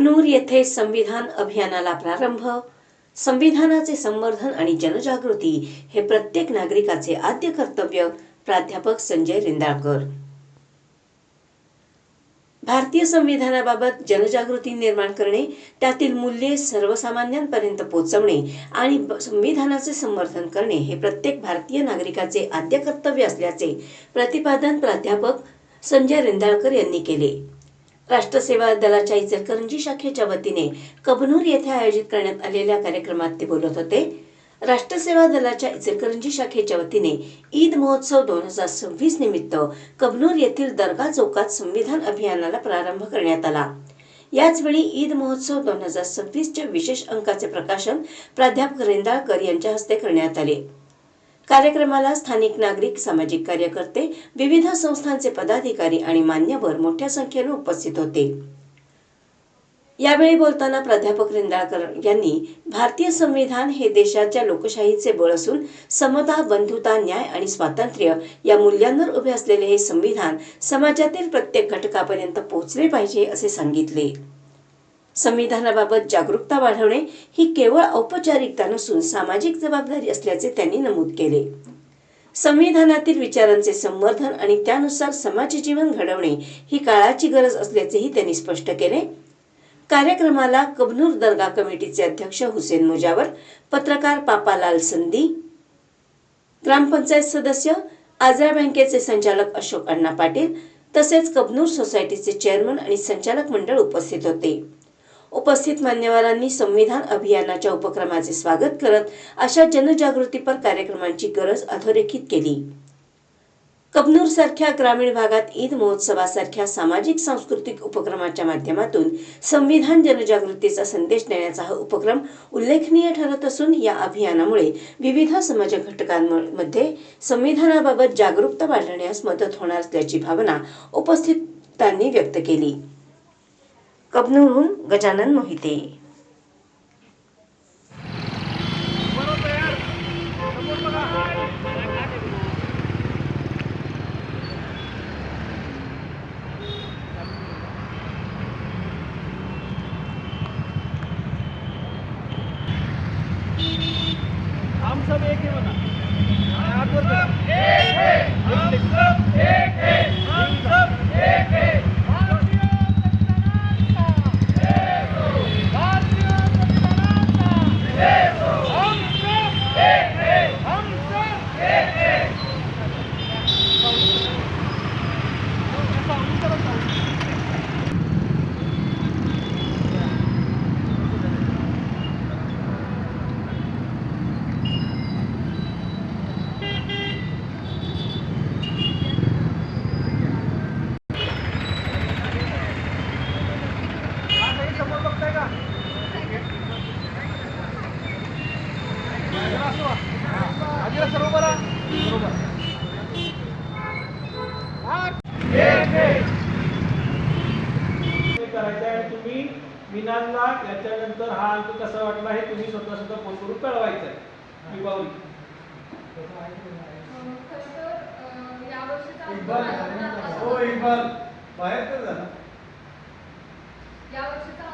कबनूर येथे संविधान अभियानाला प्रारंभ। संविधानाचे संवर्धन आणि जनजागृती हे प्रत्येक नागरिकाचे आद्य कर्तव्य। प्राध्यापक संजय रेंदाळकर। भारतीय संविधानाबाबत जनजागृती निर्माण करणे, त्यातील मूल्ये सर्वसामान्यांपर्यंत पोहोचवणे आणि संविधानाचे संवर्धन करणे हे प्रत्येक भारतीय नागरिकाचे आद्य कर्तव्य असल्याचे प्रतिपादन प्राध्यापक संजय रेंदाळकर यांनी केले। राष्ट्रसेवा दलाच्या इचलकरंजी शाखेच्या वतीने कबनूर येथे आयोजित करण्यात आलेल्या कार्यक्रमात ते बोलत होते। राष्ट्रसेवा दलाच्या इचलकरंजी शाखेच्या वतीने ईद महोत्सव 2026 निमित्त कबनूर येथील दर्गा चौकात संविधान अभियानाला प्रारंभ करण्यात आला। याचवेळी ईद महोत्सव 2026 च्या विशेष अंकाचे प्रकाशन प्राध्यापक रेंदाळकर यांच्या हस्ते करण्यात आले। कार्यक्रमाला स्थानिक नागरिक, सामाजिक कार्यकर्ते, विविध संस्थांचे पदाधिकारी आणि मान्यवर मोठ्या संख्येने उपस्थित होते। यावेळी बोलताना प्राध्यापक रेंदाळकर यांनी भारतीय संविधान हे देशाच्या लोकशाहीचे बळ असून समता, बंधुता, न्याय आणि स्वातंत्र्य या मूल्यांवर उभे असलेले हे संविधान समाजातील प्रत्येक घटकापर्यंत पोहोचले पाहिजे असे सांगितले। संविधानाबाबत जागरूकता वाढवणे ही केवळ औपचारिकता नसून सामाजिक जबाबदारी असल्याचे त्यांनी नमूद केले। संविधानातील विचारांचे संवर्धन आणि त्यानुसार समाजजीवन घडवणे ही काळाची गरज असल्याचेही त्यांनी स्पष्ट केले। कार्यक्रमाला कबनूर दर्गा कमिटीचे अध्यक्ष हुसेन मुजावर, पत्रकार पापालाल संधी, ग्रामपंचायत सदस्य, आजरा बँकेचे संचालक अशोक अण्णा पाटील तसेच कबनूर सोसायटीचे चेअरमन आणि संचालक मंडळ उपस्थित होते। उपस्थित मान्यवरांनी संविधान अभियानाच्या उपक्रमाचे स्वागत करत अशा जनजागृतीपर कार्यक्रमांची गरज अधोरेखित केली। कबनूर सारख्या ग्रामीण भागात ईद महोत्सवासारख्या सामाजिक सांस्कृतिक उपक्रमाच्या माध्यमातून संविधान जनजागृतीचा संदेश देण्याचा हा उपक्रम उल्लेखनीय ठरत असून या अभियानामुळे विविध समाज घटकांमध्ये संविधानाबाबत जागरूकता वाढवण्यास मदत होणार असल्याची भावना उपस्थितांनी व्यक्त केली। कबनूरहून गजानन मोहिते। हम सब एक है बना, हम सब एक है, हम सब एक है, हम सब एक है। तुम्ही विनाला याच्यानंतर हा अंक कसा वाटला हे तुम्ही स्वतः फोन करून कळवायचं आहे। विभावरी हो, एक बार बाहेर तर झाला। या वर्षीचा